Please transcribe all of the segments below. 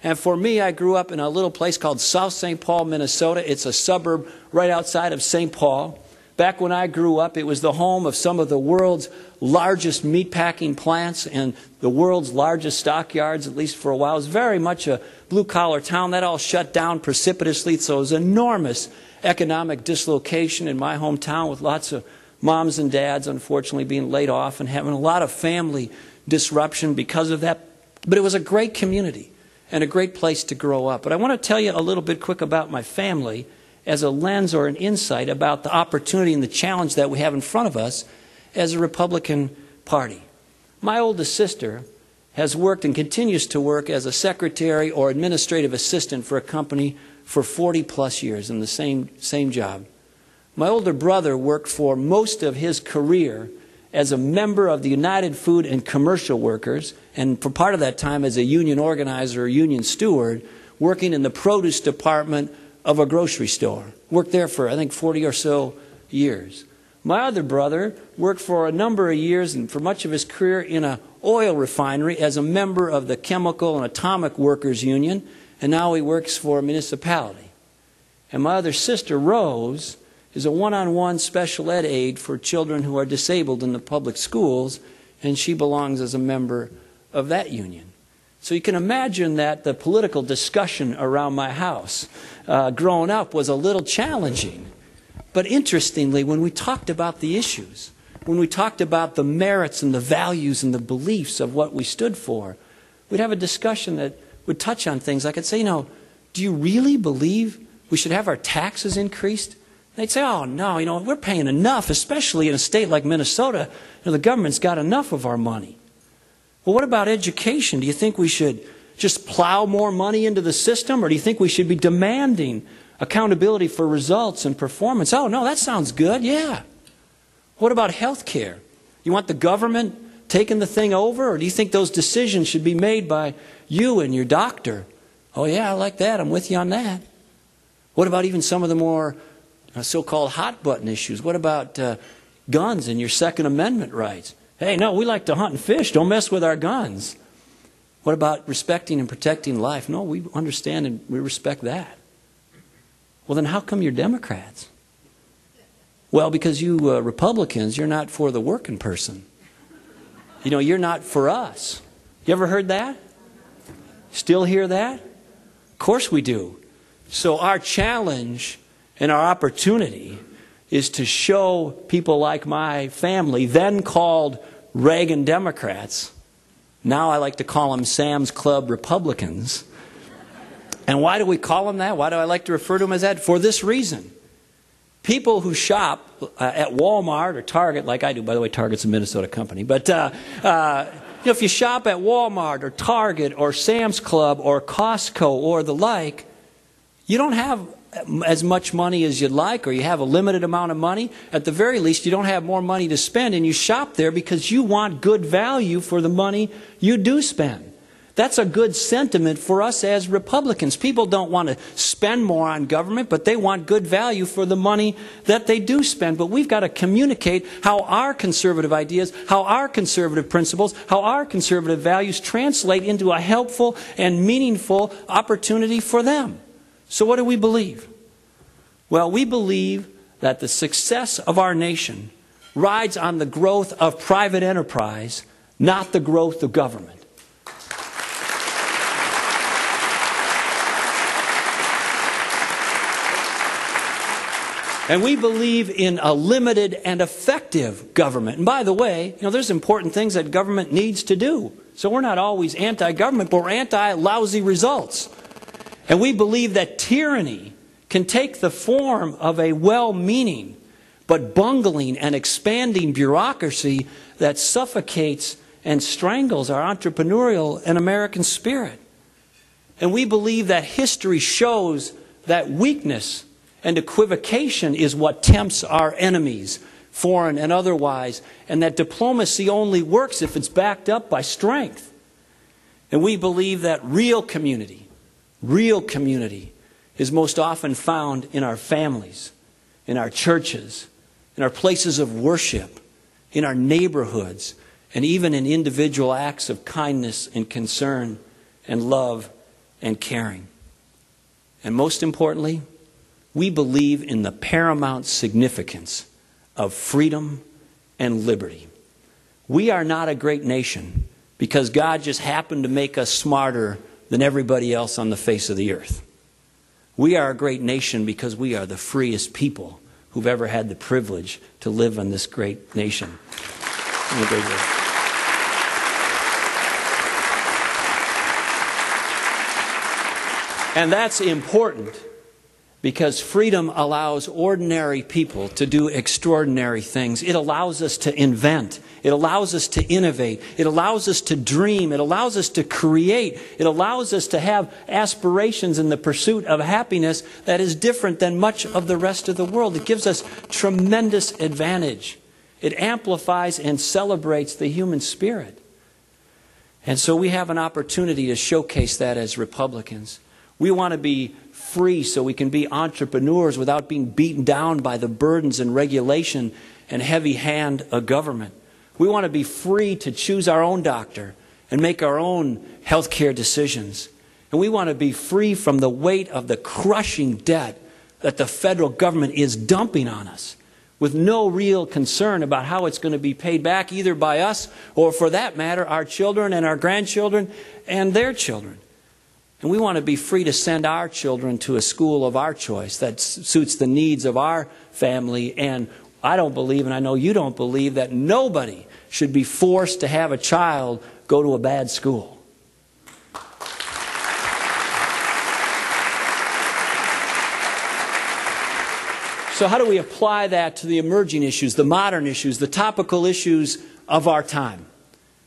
And for me, I grew up in a little place called South St. Paul, Minnesota. It's a suburb right outside of St. Paul. Back when I grew up, it was the home of some of the world's largest meatpacking plants and the world's largest stockyards, at least for a while. It was very much a blue-collar town. That all shut down precipitously, so it was enormous economic dislocation in my hometown, with lots of moms and dads, unfortunately, being laid off and having a lot of family disruption because of that. But it was a great community and a great place to grow up. But I want to tell you a little bit quick about my family as a lens or an insight about the opportunity and the challenge that we have in front of us as a Republican Party. My oldest sister has worked and continues to work as a secretary or administrative assistant for a company for 40-plus years in the same job. My older brother worked for most of his career as a member of the United Food and Commercial Workers, and for part of that time as a union organizer or union steward, working in the produce department of a grocery store. Worked there for, I think, 40 or so years. My other brother worked for a number of years and for much of his career in an oil refinery as a member of the Chemical and Atomic Workers Union, and now he works for a municipality. And my other sister, Rose, is a one-on-one special ed aide for children who are disabled in the public schools, and she belongs as a member of that union. So you can imagine that the political discussion around my house growing up was a little challenging. But interestingly, when we talked about the issues, when we talked about the merits and the values and the beliefs of what we stood for, we'd have a discussion that would touch on things like, I'd say, do you really believe we should have our taxes increased? They'd say, oh, no, we're paying enough, especially in a state like Minnesota. The government's got enough of our money. Well, what about education? Do you think we should just plow more money into the system, or do you think we should be demanding accountability for results and performance? Oh, no, that sounds good, yeah. What about health care? You want the government taking the thing over, or do you think those decisions should be made by you and your doctor? Oh, yeah, I like that. I'm with you on that. What about even some of the more so-called hot-button issues? What about guns and your Second Amendment rights? Hey, no, we like to hunt and fish. Don't mess with our guns. What about respecting and protecting life? No, we understand and we respect that. Well, then how come you're Democrats? Well, because you Republicans, you're not for the working person. You're not for us. You ever heard that? Still hear that? Of course we do. So our challenge and our opportunity is to show people like my family, then called Reagan Democrats, now I like to call them Sam's Club Republicans. And why do we call them that? Why do I like to refer to them as that? For this reason. People who shop at Walmart or Target, like I do, by the way, Target's a Minnesota company, but if you shop at Walmart or Target or Sam's Club or Costco or the like, you don't have as much money as you'd like, or you have a limited amount of money. At the very least, you don't have more money to spend, and you shop there because you want good value for the money you do spend. That's a good sentiment for us as Republicans. People don't want to spend more on government, but they want good value for the money that they do spend. But we've got to communicate how our conservative ideas, how our conservative principles, how our conservative values translate into a helpful and meaningful opportunity for them. So what do we believe? Well, we believe that the success of our nation rides on the growth of private enterprise, not the growth of government. And we believe in a limited and effective government. And by the way, there's important things that government needs to do. So we're not always anti-government, but we're anti-lousy results. And we believe that tyranny can take the form of a well-meaning but bungling and expanding bureaucracy that suffocates and strangles our entrepreneurial and American spirit. And we believe that history shows that weakness and equivocation is what tempts our enemies, foreign and otherwise, and that diplomacy only works if it's backed up by strength. And we believe that real community is most often found in our families, in our churches, in our places of worship, in our neighborhoods, and even in individual acts of kindness and concern and love and caring. And most importantly, we believe in the paramount significance of freedom and liberty. We are not a great nation because God just happened to make us smarter than everybody else on the face of the earth. We are a great nation because we are the freest people who've ever had the privilege to live in this great nation. And that's important because freedom allows ordinary people to do extraordinary things. It allows us to invent. It allows us to innovate. It allows us to dream. It allows us to create. It allows us to have aspirations in the pursuit of happiness that is different than much of the rest of the world. It gives us tremendous advantage. It amplifies and celebrates the human spirit. And so we have an opportunity to showcase that as Republicans. We want to be free so we can be entrepreneurs without being beaten down by the burdens and regulation and heavy hand of government. We want to be free to choose our own doctor and make our own health care decisions. And we want to be free from the weight of the crushing debt that the federal government is dumping on us, with no real concern about how it's going to be paid back either by us or, for that matter, our children and our grandchildren and their children. And we want to be free to send our children to a school of our choice that suits the needs of our family. And I don't believe, and I know you don't believe, that nobody should be forced to have a child go to a bad school. So how do we apply that to the emerging issues, the modern issues, the topical issues of our time?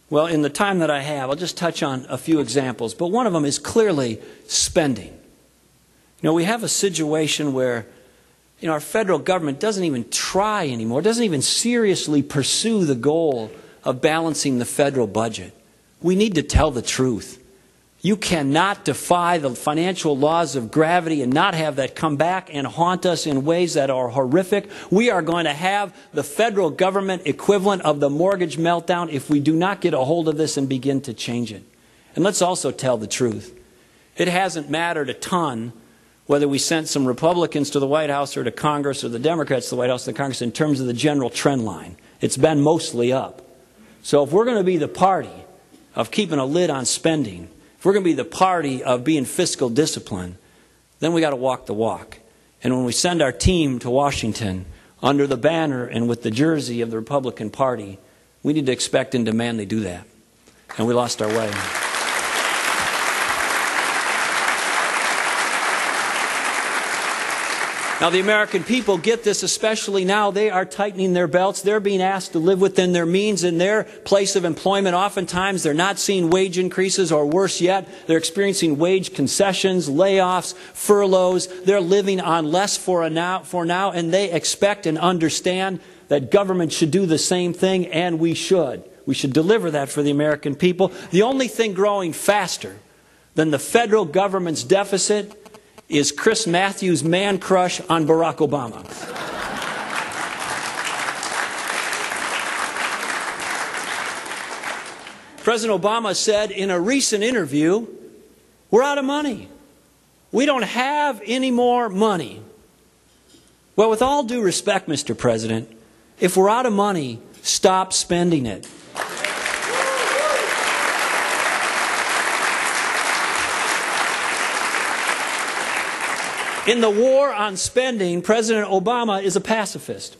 Well, in the time that I have, I'll just touch on a few examples. But one of them is clearly spending. You know, we have a situation where, our federal government doesn't even try anymore, doesn't even seriously pursue the goal of balancing the federal budget. We need to tell the truth. You cannot defy the financial laws of gravity and not have that come back and haunt us in ways that are horrific. We are going to have the federal government equivalent of the mortgage meltdown if we do not get a hold of this and begin to change it. And let's also tell the truth. It hasn't mattered a ton whether we sent some Republicans to the White House or to Congress or the Democrats to the White House or the Congress in terms of the general trend line. It's been mostly up. So if we're going to be the party of keeping a lid on spending, if we're going to be the party of being fiscal discipline, then we got to walk the walk. And when we send our team to Washington under the banner and with the jersey of the Republican Party, we need to expect and demand they do that. And we lost our way. Now, the American people get this, especially now. They are tightening their belts. They're being asked to live within their means in their place of employment. Oftentimes, they're not seeing wage increases, or worse yet, they're experiencing wage concessions, layoffs, furloughs. They're living on less for now, and they expect and understand that government should do the same thing, and we should. We should deliver that for the American people. The only thing growing faster than the federal government's deficit is Chris Matthews' man crush on Barack Obama. President Obama said in a recent interview, we're out of money. We don't have any more money. Well, with all due respect, Mr. President, if we're out of money, stop spending it. In the war on spending, President Obama is a pacifist.